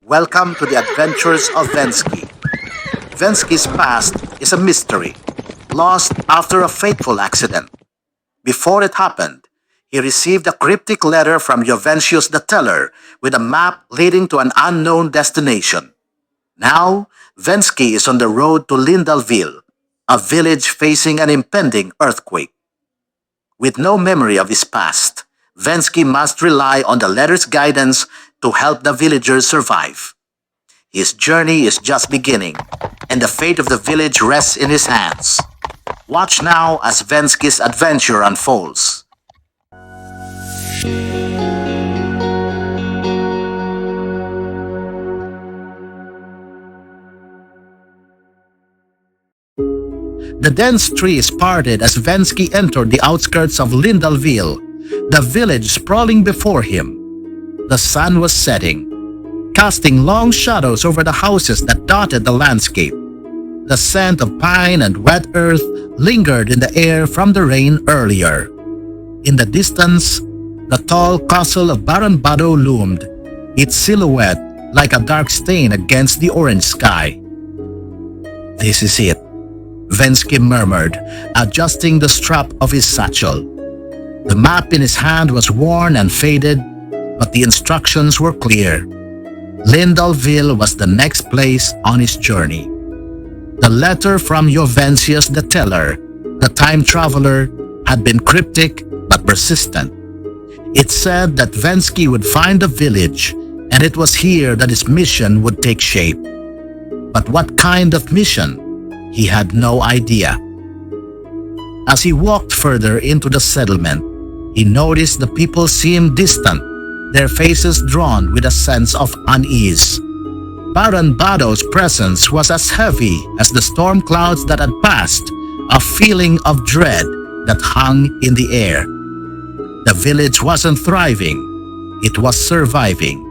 Welcome to the Adventures of Venzki. Venzki's past is a mystery, lost after a fateful accident. Before it happened, he received a cryptic letter from Joventius the Teller with a map leading to an unknown destination. Now, Venzki is on the road to Lyndel Ville, a village facing an impending earthquake. With no memory of his past, Venzki must rely on the letter's guidance to help the villagers survive. His journey is just beginning, and the fate of the village rests in his hands. Watch now as Venzki's adventure unfolds. The dense trees parted as Venzki entered the outskirts of Lyndel Ville, the village sprawling before him. The sun was setting, casting long shadows over the houses that dotted the landscape. The scent of pine and wet earth lingered in the air from the rain earlier. In the distance, the tall castle of Baron Bado loomed, its silhouette like a dark stain against the orange sky. "This is it," Venzki murmured, adjusting the strap of his satchel. The map in his hand was worn and faded, but the instructions were clear. Lyndel Ville was the next place on his journey. The letter from Joventius the Teller, the time traveler, had been cryptic but persistent. It said that Venzki would find a village, and it was here that his mission would take shape. But what kind of mission? He had no idea. As he walked further into the settlement, he noticed the people seemed distant, their faces drawn with a sense of unease. Baron Bado's presence was as heavy as the storm clouds that had passed, a feeling of dread that hung in the air. The village wasn't thriving, it was surviving.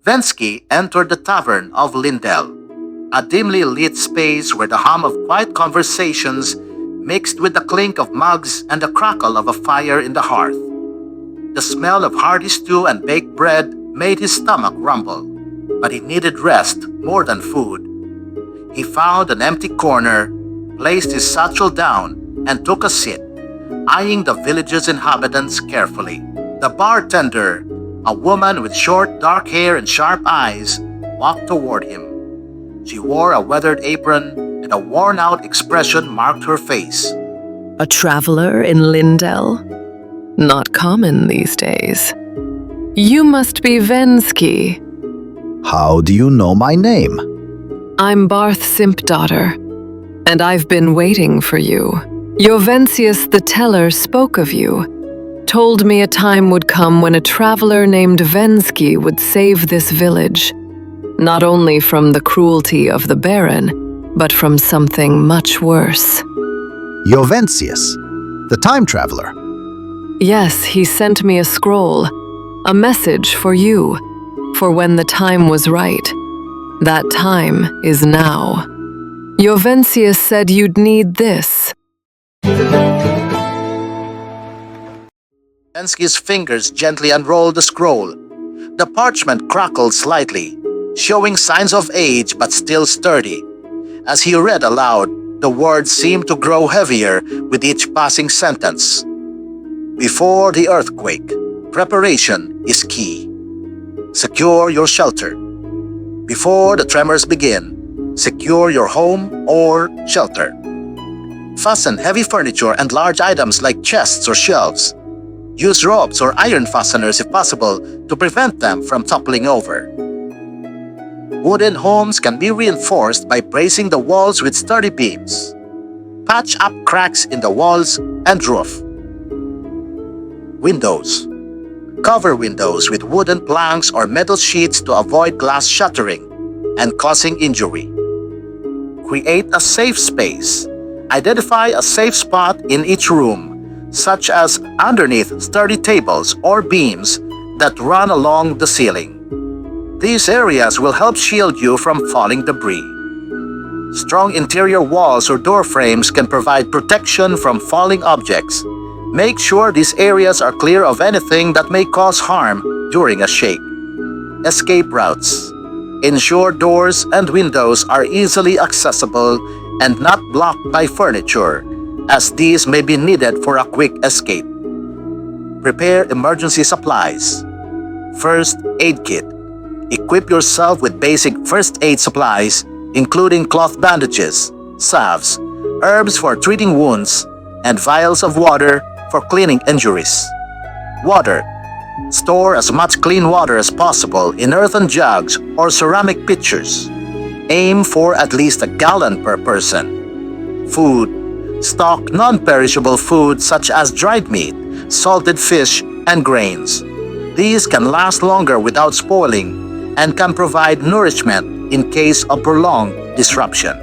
Venzki entered the tavern of Lyndel, a dimly lit space where the hum of quiet conversations mixed with the clink of mugs and the crackle of a fire in the hearth. The smell of hearty stew and baked bread made his stomach rumble, but he needed rest more than food. He found an empty corner, placed his satchel down, and took a seat, eyeing the village's inhabitants carefully. The bartender, a woman with short dark hair and sharp eyes, walked toward him. She wore a weathered apron, and a worn-out expression marked her face. A traveler in Lyndel? Not common these days. You must be Venzki. How do you know my name? I'm Barth's simp daughter, and I've been waiting for you. Joventius the Teller spoke of you, told me a time would come when a traveler named Venzki would save this village, not only from the cruelty of the Baron, but from something much worse. Joventius, the time traveler. Yes, he sent me a scroll, a message for you, for when the time was right. That time is now. Joventius said you'd need this. Venzki's fingers gently unrolled the scroll. The parchment crackled slightly, showing signs of age but still sturdy. As he read aloud, the words seemed to grow heavier with each passing sentence. Before the earthquake, preparation is key. Secure your shelter. Before the tremors begin, secure your home or shelter. Fasten heavy furniture and large items like chests or shelves. Use ropes or iron fasteners if possible to prevent them from toppling over. Wooden homes can be reinforced by bracing the walls with sturdy beams. Patch up cracks in the walls and roof. Windows. Cover windows with wooden planks or metal sheets to avoid glass shattering and causing injury. Create a safe space. Identify a safe spot in each room, such as underneath sturdy tables or beams that run along the ceiling. These areas will help shield you from falling debris. Strong interior walls or door frames can provide protection from falling objects, Make sure these areas are clear of anything that may cause harm during a shake. Escape routes. Ensure doors and windows are easily accessible and not blocked by furniture, as these may be needed for a quick escape. Prepare emergency supplies. First aid kit. Equip yourself with basic first aid supplies, including cloth bandages, salves, herbs for treating wounds, and vials of water for cleaning injuries. Water. Store as much clean water as possible in earthen jugs or ceramic pitchers. Aim for at least a gallon per person. Food. Stock non-perishable food such as dried meat, salted fish, and grains. These can last longer without spoiling and can provide nourishment in case of prolonged disruption.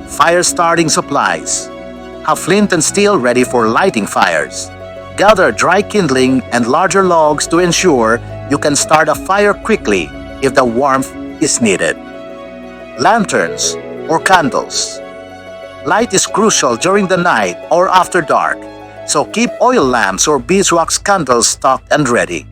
Fire starting supplies. Have flint and steel ready for lighting fires. Gather dry kindling and larger logs to ensure you can start a fire quickly if the warmth is needed. Lanterns or candles. Light is crucial during the night or after dark, so keep oil lamps or beeswax candles stocked and ready.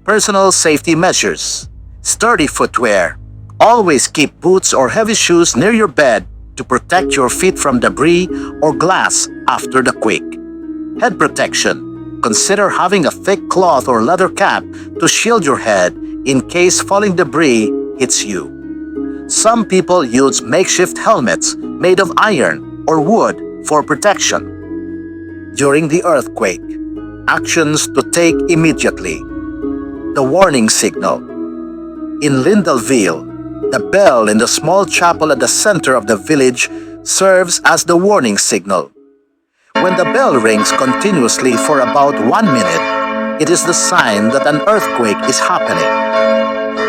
Personal safety measures. Sturdy footwear. Always keep boots or heavy shoes near your bed to protect your feet from debris or glass after the quake. Head protection. Consider having a thick cloth or leather cap to shield your head in case falling debris hits you. Some people use makeshift helmets made of iron or wood for protection. During the earthquake, actions to take immediately. The warning signal. In Lyndel Ville, the bell in the small chapel at the center of the village serves as the warning signal. When the bell rings continuously for about 1 minute, it is the sign that an earthquake is happening.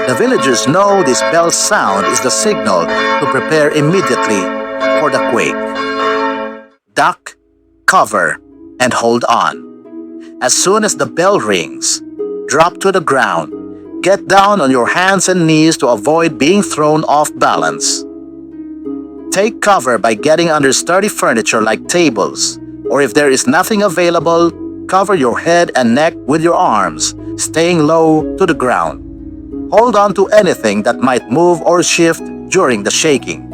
The villagers know this bell sound is the signal to prepare immediately for the quake. Duck, cover, and hold on. As soon as the bell rings, drop to the ground. Get down on your hands and knees to avoid being thrown off balance. Take cover by getting under sturdy furniture like tables, or if there is nothing available, cover your head and neck with your arms, staying low to the ground. Hold on to anything that might move or shift during the shaking.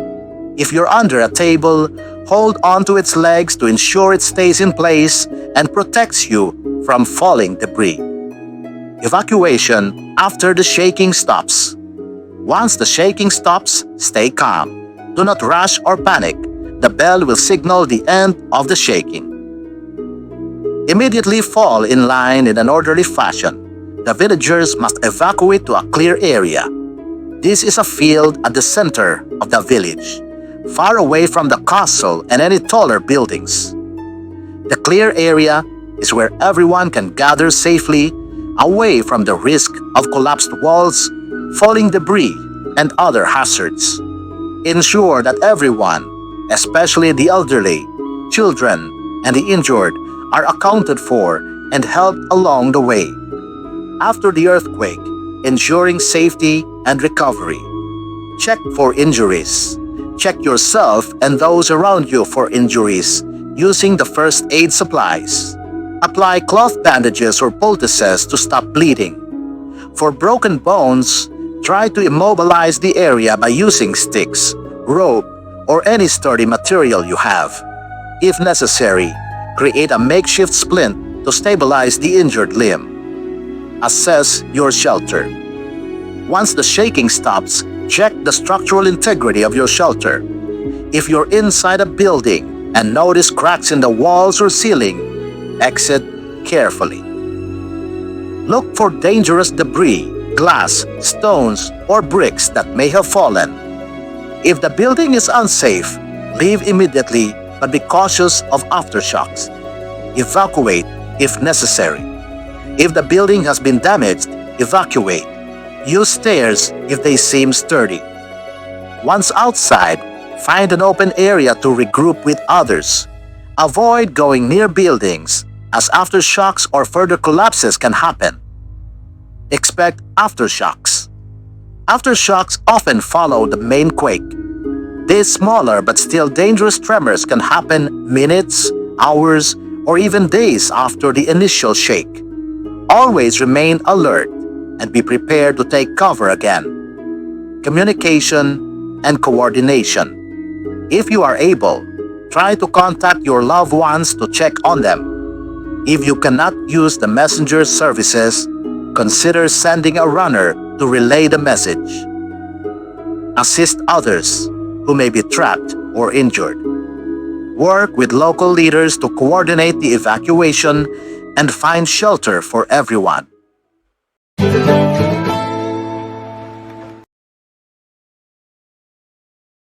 If you're under a table, hold on to its legs to ensure it stays in place and protects you from falling debris. Evacuation after the shaking stops. Once the shaking stops, stay calm. Do not rush or panic. The bell will signal the end of the shaking. Immediately fall in line in an orderly fashion. The villagers must evacuate to a clear area. This is a field at the center of the village, far away from the castle and any taller buildings. The clear area is where everyone can gather safely, away from the risk of collapsed walls, falling debris, and other hazards. Ensure that everyone, especially the elderly, children, and the injured, are accounted for and helped along the way. After the earthquake, ensuring safety and recovery. Check for injuries. Check yourself and those around you for injuries using the first aid supplies. Apply cloth bandages or poultices to stop bleeding. For broken bones, try to immobilize the area by using sticks, rope, or any sturdy material you have. If necessary, create a makeshift splint to stabilize the injured limb. Assess your shelter. Once the shaking stops, check the structural integrity of your shelter. If you're inside a building and notice cracks in the walls or ceiling, exit carefully. Look for dangerous debris, glass, stones, or bricks that may have fallen. If the building is unsafe, leave immediately, but be cautious of aftershocks. Evacuate if necessary. If the building has been damaged, evacuate. Use stairs if they seem sturdy. Once outside, find an open area to regroup with others. Avoid going near buildings, as aftershocks or further collapses can happen. Expect aftershocks. Aftershocks often follow the main quake. These smaller but still dangerous tremors can happen minutes, hours, or even days after the initial shake. Always remain alert and be prepared to take cover again. Communication and coordination. If you are able, try to contact your loved ones to check on them. If you cannot use the messenger services, consider sending a runner to relay the message. Assist others who may be trapped or injured. Work with local leaders to coordinate the evacuation and find shelter for everyone.